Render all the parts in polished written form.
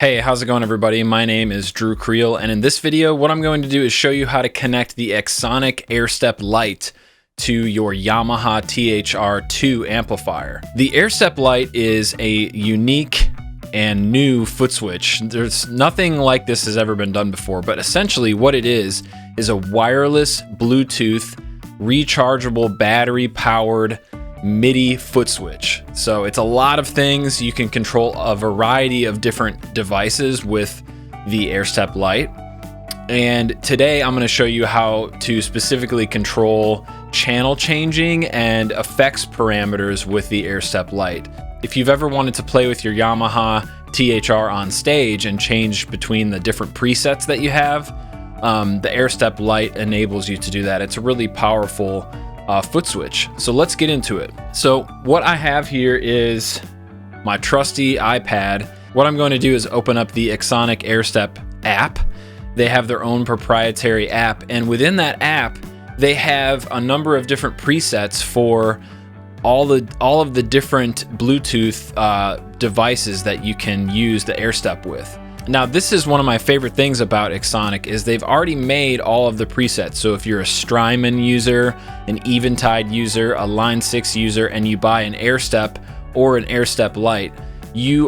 Hey, how's it going everybody? My name is Creal, and in this video what I'm going to do is show you how to connect the XSonic Airstep LITE to your Yamaha THRI amplifier. The Airstep LITE is a unique and new foot switch. There's nothing like this has ever been done before, but essentially what it is a wireless Bluetooth rechargeable battery powered MIDI foot switch. So it's a lot of things. You can control a variety of different devices with the Airstep LITE. And today I'm going to show you how to specifically control channel changing and effects parameters with the Airstep LITE. If you've ever wanted to play with your Yamaha THR on stage and change between the different presets that you have, the Airstep LITE enables you to do that. It's a really powerful foot switch. So let's get into it. So what I have here is my trusty iPad. What I'm going to do is open up the XSonic Airstep app. They have their own proprietary app, and within that app they have a number of different presets for all of the different Bluetooth devices that you can use the Airstep with. Now, this is one of my favorite things about XSonic is they've already made all of the presets. So if you're a Strymon user, an Eventide user, a Line 6 user, and you buy an Airstep or an Airstep LITE,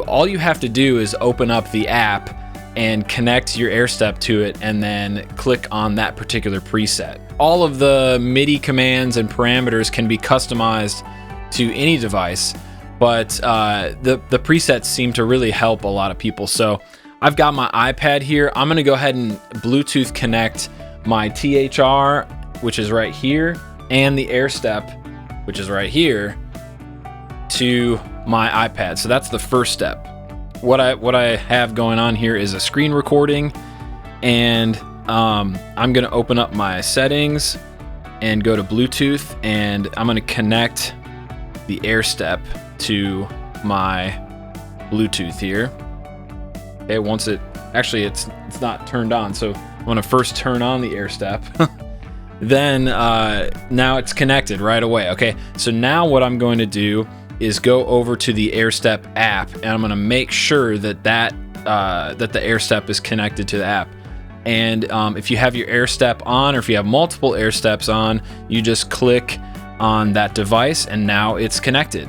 all you have to do is open up the app and connect your Airstep to it and then click on that particular preset. All of the MIDI commands and parameters can be customized to any device, but the presets seem to really help a lot of people. So I've got my iPad here. I'm gonna go ahead and Bluetooth connect my THR, which is right here, and the Airstep, which is right here, to my iPad. So that's the first step. What I have going on here is a screen recording, and I'm gonna open up my settings and go to Bluetooth, and I'm gonna connect the Airstep to my Bluetooth here. Okay, once it's not turned on, so I want to first turn on the Airstep. Then now it's connected right away. Okay, so now what I'm going to do is go over to the Airstep app, and I'm going to make sure that the Airstep is connected to the app. And if you have your Airstep on, or if you have multiple Airsteps on, you just click on that device, and now it's connected.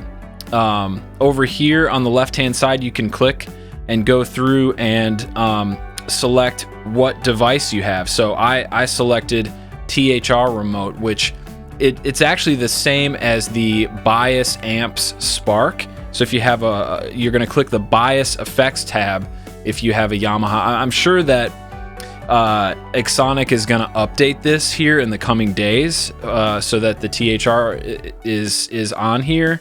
Over here on the left-hand side, you can click and go through and select what device you have. So I selected THR remote, which it's actually the same as the bias amps Spark. So if you have you're going to click the bias effects tab if you have a Yamaha. I'm sure that XSonic is going to update this here in the coming days so that the THR is on here.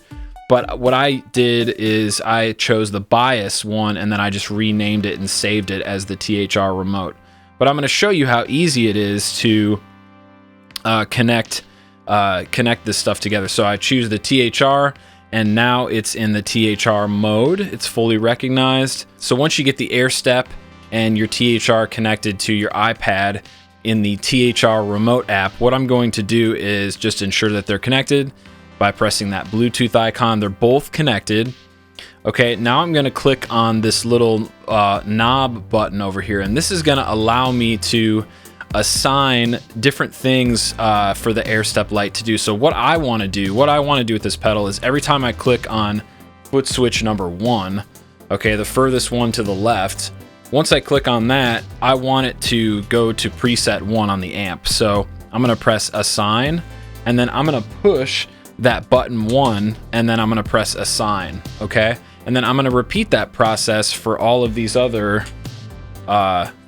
But what I did is I chose the bias one, and then I just renamed it and saved it as the THR remote. But I'm going to show you how easy it is to connect this stuff together. So I choose the THR, and now it's in the THR mode. It's fully recognized. So once you get the Airstep and your THR connected to your iPad in the THR remote app, what I'm going to do is just ensure that they're connected by pressing that Bluetooth icon. They're both connected. Okay, now I'm going to click on this little knob button over here, and this is going to allow me to assign different things for the Airstep LITE to do. So what I want to do with this pedal is every time I click on foot switch number 1, okay, the furthest one to the left, once I click on that, I want it to go to preset 1 on the amp. So I'm going to press assign, and then I'm going to push that button 1, and then I'm going to press assign. Okay, and then I'm going to repeat that process for all of these other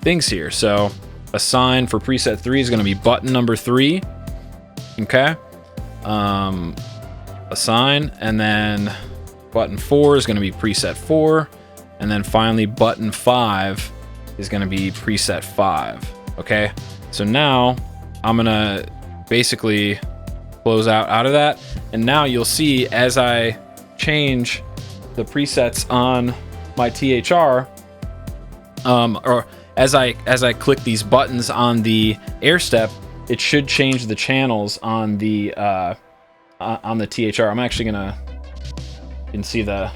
things here. So assign for preset 3 is going to be button number 3. Okay, assign, and then button 4 is going to be preset 4, and then finally button 5 is going to be preset 5. Okay, so now I'm going to basically close out of that, and now you'll see as I change the presets on my THR, or as I click these buttons on the Airstep, it should change the channels on the THR. I'm actually gonna, you can see the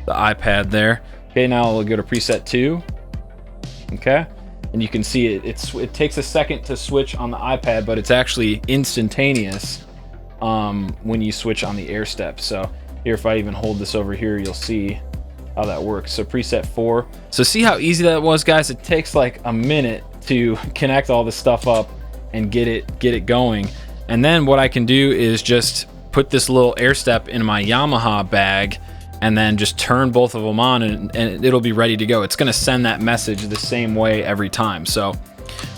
iPad there. Okay, now I'll go to preset 2. Okay, and you can see it takes a second to switch on the iPad, but it's actually instantaneous when you switch on the Airstep. So here, if I even hold this over here, you'll see how that works. So preset 4. So see how easy that was, guys? It takes like a minute to connect all this stuff up and get it going. And then what I can do is just put this little Airstep in my Yamaha bag and then just turn both of them on, and it'll be ready to go. It's gonna send that message the same way every time. So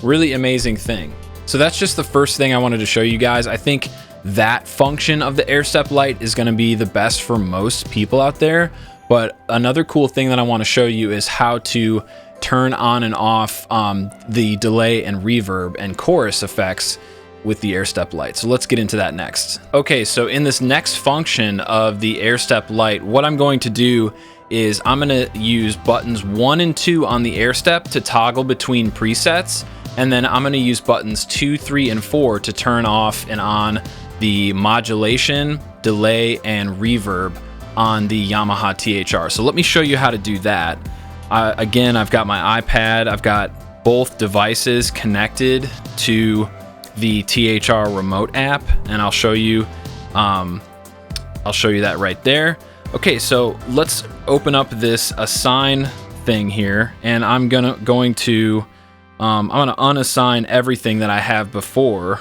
really amazing thing. So that's just the first thing I wanted to show you guys. I think that function of the Airstep LITE is gonna be the best for most people out there. But another cool thing that I wanna show you is how to turn on and off the delay and reverb and chorus effects with the Airstep LITE. So let's get into that next. Okay, so in this next function of the Airstep LITE, what I'm going to do is I'm gonna use buttons 1 and 2 on the Airstep to toggle between presets, and then I'm gonna use buttons 2, 3, and 4 to turn off and on the modulation, delay, and reverb on the Yamaha THR. So let me show you how to do that. Again, I've got my iPad, I've got both devices connected to the THR remote app, and I'll show you that right there. Okay, so let's open up this assign thing here, and I'm gonna unassign everything that I have before,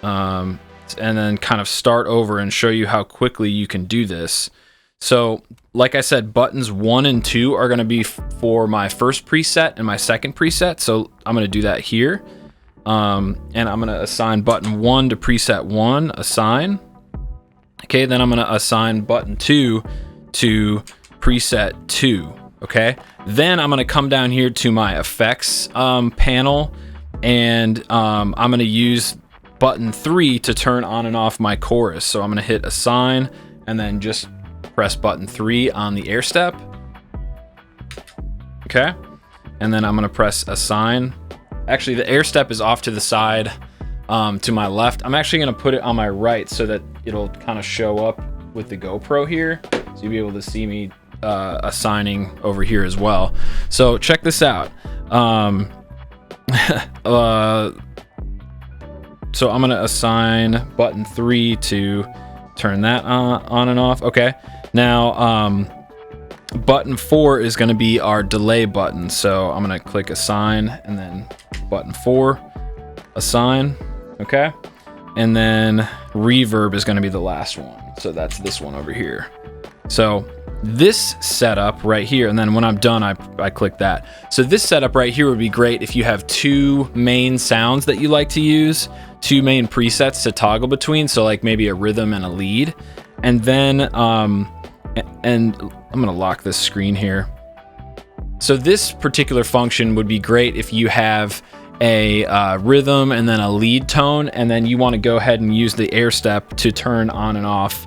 and then kind of start over and show you how quickly you can do this. So like I said, buttons 1 and 2 are gonna be for my first preset and my second preset. So I'm gonna do that here. And I'm gonna assign button 1 to preset 1, assign. Okay, then I'm gonna assign button 2 to preset 2. Okay, then I'm gonna come down here to my effects panel, and I'm gonna use button 3 to turn on and off my chorus. So I'm gonna hit assign and then just press button 3 on the Airstep. Okay, and then I'm gonna press assign. Actually, the Airstep is off to the side to my left. I'm actually gonna put it on my right so that it'll kind of show up with the GoPro here. So you'll be able to see me assigning over here as well. So check this out. So I'm gonna assign button 3 to turn that on and off. Okay, now button 4 is gonna be our delay button. So I'm gonna click assign and then button 4, assign. Okay, and then reverb is gonna be the last one. So that's this one over here. So this setup right here, and then when I'm done, I click that. So this setup right here would be great if you have 2 main sounds that you like to use, 2 main presets to toggle between. So like maybe a rhythm and a lead. And then, and I'm gonna lock this screen here. So this particular function would be great if you have a rhythm and then a lead tone, and then you wanna go ahead and use the Airstep to turn on and off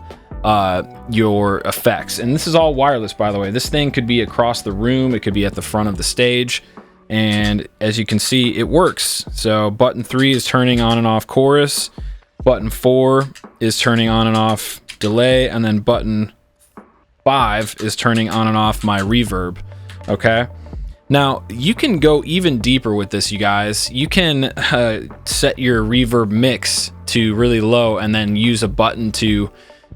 your effects. And this is all wireless, by the way. This thing could be across the room, it could be at the front of the stage, and as you can see, it works. So button 3 is turning on and off chorus, button 4 is turning on and off delay, and then button 5 is turning on and off my reverb. Okay, now you can go even deeper with this, you guys. You can set your reverb mix to really low and then use a button to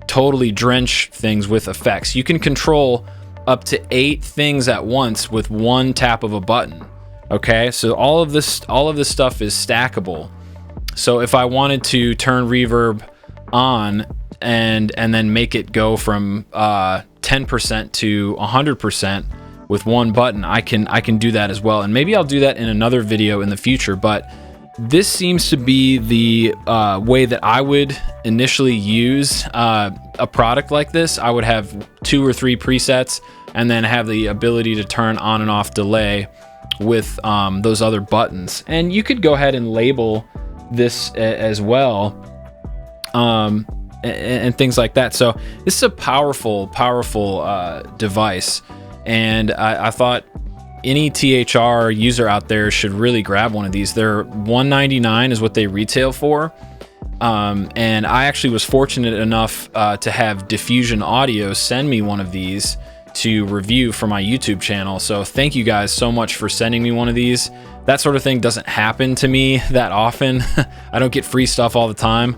totally drench things with effects. You can control up to 8 things at once with one tap of a button. Okay, so all of this stuff is stackable. So if I wanted to turn reverb on and then make it go from 10% to 100% with one button, I can do that as well. And maybe I'll do that in another video in the future, but this seems to be the way that I would initially use a product like this. I would have 2 or 3 presets and then have the ability to turn on and off delay with those other buttons. And you could go ahead and label this as well, and things like that. So this is a powerful device, and I thought any THR user out there should really grab one of these. They're $199 is what they retail for. And I actually was fortunate enough to have Diffusion Audio send me one of these to review for my YouTube channel. So thank you guys so much for sending me one of these. That sort of thing doesn't happen to me that often. I don't get free stuff all the time.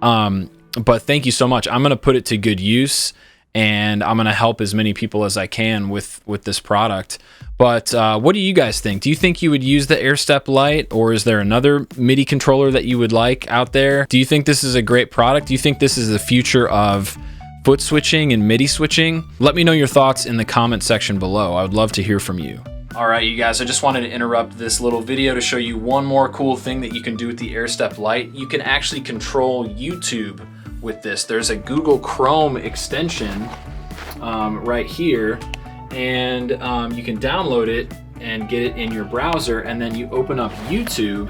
But thank you so much. I'm gonna put it to good use, and I'm gonna help as many people as I can with this product. But what do you guys think? Do you think you would use the Airstep LITE, or is there another MIDI controller that you would like out there? Do you think this is a great product? Do you think this is the future of foot switching and MIDI switching? Let me know your thoughts in the comment section below. I would love to hear from you. All right, you guys, I just wanted to interrupt this little video to show you one more cool thing that you can do with the Airstep LITE. You can actually control YouTube with this. There's a Google Chrome extension right here, and you can download it and get it in your browser, and then you open up YouTube.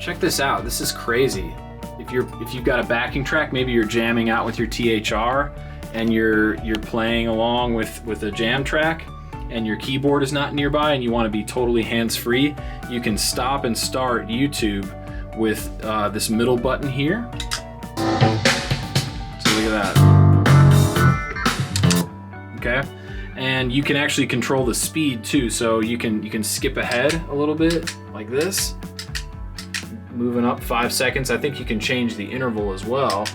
Check this out, this is crazy. If you've got a backing track, maybe you're jamming out with your THR and you're playing along with a jam track, and your keyboard is not nearby and you want to be totally hands-free, you can stop and start YouTube with this middle button here. So look at that. Okay, and you can actually control the speed too. So you can skip ahead a little bit like this, moving up 5 seconds. I think you can change the interval as well.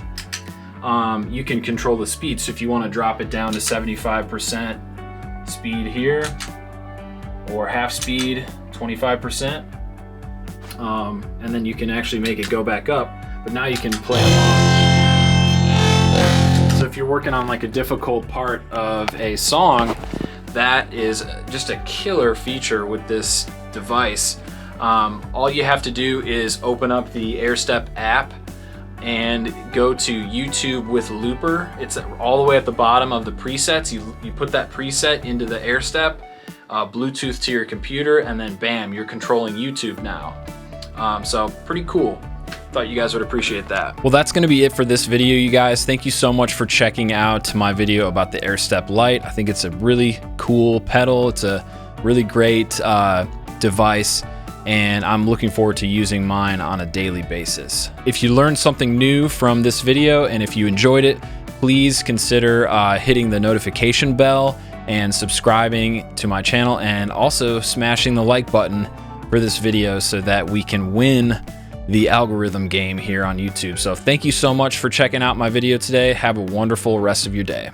You can control the speed. So if you want to drop it down to 75% speed here, or half speed, 25%, and then you can actually make it go back up, but now you can play along. So if you're working on like a difficult part of a song, that is just a killer feature with this device. All you have to do is open up the Airstep app and go to YouTube with Looper. It's all the way at the bottom of the presets. You put that preset into the Airstep, Bluetooth to your computer, and then bam, you're controlling YouTube now. So pretty cool. Thought you guys would appreciate that. Well, that's gonna be it for this video, you guys. Thank you so much for checking out my video about the Airstep LITE. I think it's a really cool pedal. It's a really great device, and I'm looking forward to using mine on a daily basis. If you learned something new from this video, and if you enjoyed it, please consider hitting the notification bell and subscribing to my channel, and also smashing the like button for this video so that we can win the algorithm game here on YouTube. So thank you so much for checking out my video today. Have a wonderful rest of your day.